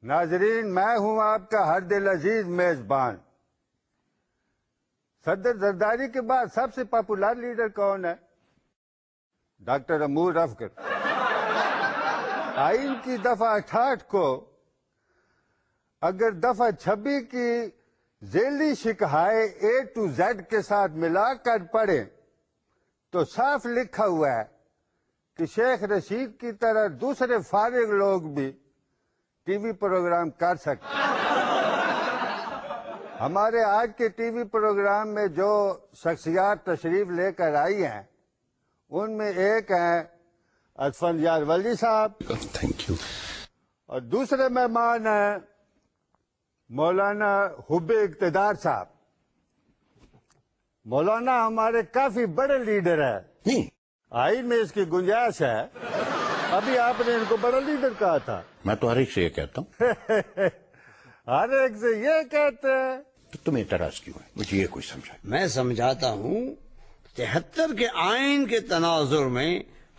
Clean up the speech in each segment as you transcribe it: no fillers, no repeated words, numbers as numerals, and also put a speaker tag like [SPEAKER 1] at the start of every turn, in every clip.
[SPEAKER 1] ناظرین، میں ہوں آپ کا ہر دل عزیز میزبان۔ صدر زرداری کے بعد سب سے پاپولر لیڈر کون ہے؟ ڈاکٹر امور افگر۔ آئین کی دفعہ 68 کو اگر دفعہ 26 کی ذیلی شکہائے A to Z کے ساتھ ملا کر پڑھیں تو صاف لکھا ہوا ہے کہ شیخ رشید کی طرح دوسرے فارغ لوگ بھی ٹی وی پروگرام کر سکتے ہیں۔ ہمارے آج کے ٹی وی پروگرام میں جو شخصیات تشریف لے کر آئی ہیں ان میں ایک ہیں اسفندیار ولی صاحب،
[SPEAKER 2] تھینک یو،
[SPEAKER 1] اور دوسرے مہمان ہیں مولانا حب اقتدار صاحب۔ مولانا ہمارے کافی بڑے لیڈر ہیں،
[SPEAKER 2] نہیں
[SPEAKER 1] آئین میں اس کی گنجائش ہے۔ ابھی آپ نے ان کو بڑا لیڈر کہا تھا۔
[SPEAKER 2] میں تو ہر ایک سے یہ کہتا ہوں۔
[SPEAKER 1] ہر ایک سے یہ کہتے ہیں
[SPEAKER 2] تو تمہیں اعتراض کیوں ہے؟ مجھے یہ کوئی سمجھا۔
[SPEAKER 3] میں سمجھاتا ہوں 73 کے آئین کے تناظر میں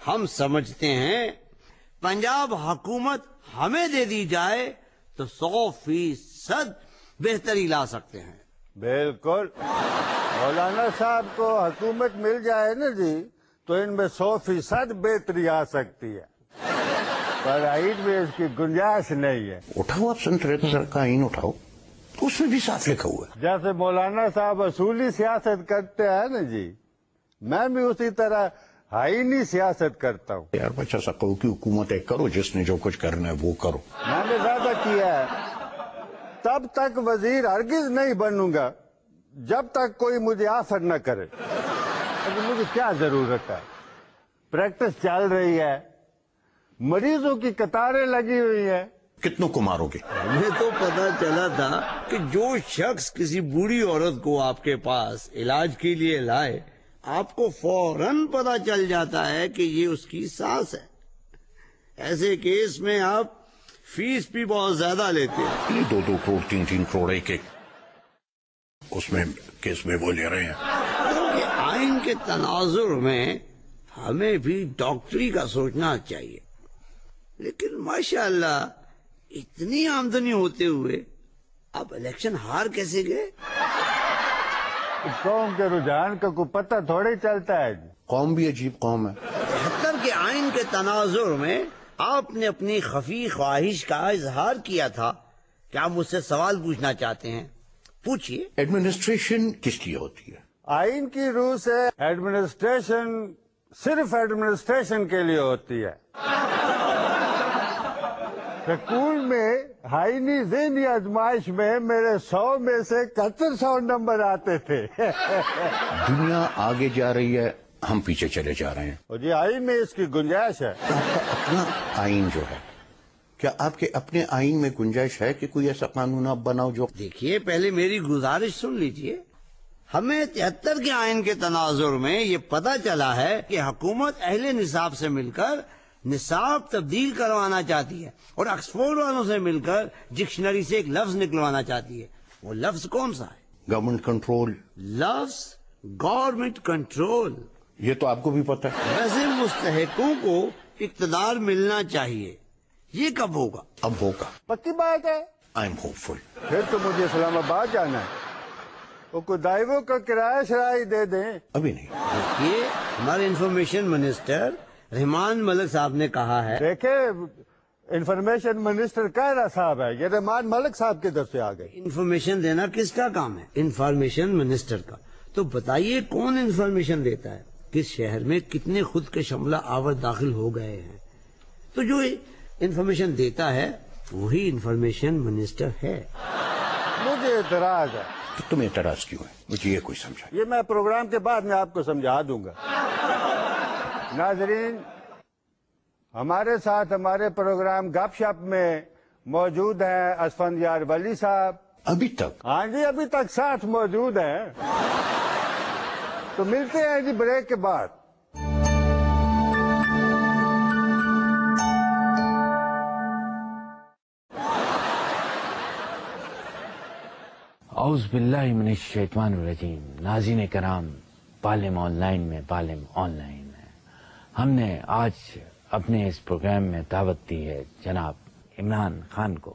[SPEAKER 3] ہم سمجھتے ہیں پنجاب حکومت ہمیں دے دی جائے تو 100% بہتری لا سکتے ہیں۔
[SPEAKER 1] بالکل، مولانا صاحب کو حکومت مل جائے نا جی تو ان میں 100% بہتری آ سکتی ہے، پر آئین میں اس کی گنجائش نہیں ہے۔
[SPEAKER 2] اٹھاؤ آپ سن 73 کا آئین اٹھاؤ، تو اس میں بھی صاف لکھا ہوا ہے۔
[SPEAKER 1] جیسے مولانا صاحب اصولی سیاست کرتے ہیں نا جی، میں بھی اسی طرح آئینی سیاست کرتا ہوں۔
[SPEAKER 2] یار بچہ سا کہو کہ حکومت ایک کرو، جس نے جو کچھ کرنا ہے وہ کرو۔
[SPEAKER 1] میں نے زیادہ کیا ہے، تب تک وزیر ہرگز نہیں بنوں گا جب تک کوئی مجھے آفر نہ کرے۔ لیکن مجھے کیا ضرورت ہے، پریکٹس چل رہی ہے، مریضوں کی قطاریں لگی ہوئی ہیں۔
[SPEAKER 2] کتنوں کو مارو گے؟
[SPEAKER 3] ہمیں تو پتا چلا تھا کہ جو شخص کسی بوڑھی عورت کو آپ کے پاس علاج کے لیے لائے، آپ کو فوراً پتا چل جاتا ہے کہ یہ اس کی ساس ہے۔ ایسے کیس میں آپ فیس بھی بہت زیادہ لیتے ہیں۔
[SPEAKER 2] یہ 2-2 کروڑ 3-3 کروڑ ایک اس میں کیس میں وہ لے رہے ہیں۔
[SPEAKER 3] کہ آئین کے تناظر میں ہمیں بھی ڈاکٹری کا سوچنا چاہیے، لیکن ماشاءاللہ اتنی آمدنی ہوتے ہوئے آپ الیکشن ہار کیسے گئے؟
[SPEAKER 1] قوم کے رجحان کا کوئی پتہ تھوڑی چلتا ہے جی۔
[SPEAKER 2] قوم بھی عجیب قوم ہے۔
[SPEAKER 3] 73 کے آئین کے تناظر میں آپ نے اپنی خفی خواہش کا اظہار کیا تھا کہ آپ مجھ سے سوال پوچھنا چاہتے ہیں، پوچھیے۔
[SPEAKER 2] ایڈمنسٹریشن کس لیے ہوتی ہے؟
[SPEAKER 1] آئین کی روح سے ایڈمنسٹریشن صرف ایڈمنسٹریشن کے لیے ہوتی ہے۔ سکول میں آئینی ذہنی آزمائش میں میرے 100 میں سے 7100 نمبر آتے تھے۔
[SPEAKER 2] دنیا آگے جا رہی ہے، ہم پیچھے چلے جا رہے ہیں۔
[SPEAKER 1] اور جی آئین میں اس کی گنجائش ہے۔
[SPEAKER 2] آپ کا اپنا آئین جو ہے، کیا آپ کے اپنے آئین میں گنجائش ہے کہ کوئی ایسا قانون آپ بناؤ جو…
[SPEAKER 3] دیکھیے، پہلے میری گزارش سن لیجئے۔ ہمیں 73 کے آئین کے تناظر میں یہ پتا چلا ہے کہ حکومت اہل نصاب سے مل کر نصاب تبدیل کروانا چاہتی ہے اور آکسفورڈ والوں سے مل کر ڈکشنری سے ایک لفظ نکلوانا چاہتی ہے۔ وہ لفظ کون سا ہے؟
[SPEAKER 2] Government control.
[SPEAKER 3] لفظ گورنمنٹ کنٹرول۔
[SPEAKER 2] یہ تو آپ کو بھی پتا ہے۔
[SPEAKER 3] ویسے مستحقوں کو اقتدار ملنا چاہیے، یہ کب ہوگا؟
[SPEAKER 2] اب ہوگا۔
[SPEAKER 1] پکی بات ہے۔
[SPEAKER 2] آئی ایم ہوپ فل۔
[SPEAKER 1] پھر تو مجھے اسلام آباد جانا ہے، وہ کوئی دائیووں کا کرایہ شرائع دے دیں۔
[SPEAKER 2] ابھی نہیں۔
[SPEAKER 3] دیکھیے، ہمارے انفارمیشن منسٹر رحمان ملک صاحب نے کہا ہے۔
[SPEAKER 1] دیکھیں، انفارمیشن منسٹر کہرا صاحب ہے، یہ رحمان ملک صاحب کی طرف سے آ گئی۔
[SPEAKER 3] انفارمیشن دینا کس کا کام ہے؟ انفارمیشن منسٹر کا۔ تو بتائیے کون انفارمیشن دیتا ہے؟ کس شہر میں کتنے خود کے شملہ آور داخل ہو گئے ہیں؟ تو جو انفارمیشن دیتا ہے وہی انفارمیشن منسٹر ہے۔
[SPEAKER 1] مجھے اعتراض ہے۔
[SPEAKER 2] تو تمہیں اعتراض کیوں ہے؟ مجھے یہ کوئی سمجھا۔
[SPEAKER 1] یہ میں پروگرام کے بعد میں آپ کو سمجھا دوں گا۔ ناظرین، ہمارے ساتھ ہمارے پروگرام گپ شپ میں موجود ہیں اسفندیار ولی صاحب۔
[SPEAKER 2] ابھی تک؟
[SPEAKER 1] ہاں جی، ابھی تک ساتھ موجود ہیں۔ تو ملتے ہیں جی بریک کے بعد۔
[SPEAKER 4] اعوذ باللہ من الشیطان الرجیم۔ ناظرین کرام، بالم آن لائن میں بالم آن لائن ہے، ہم نے آج اپنے اس پروگرام میں دعوت دی ہے جناب عمران خان کو،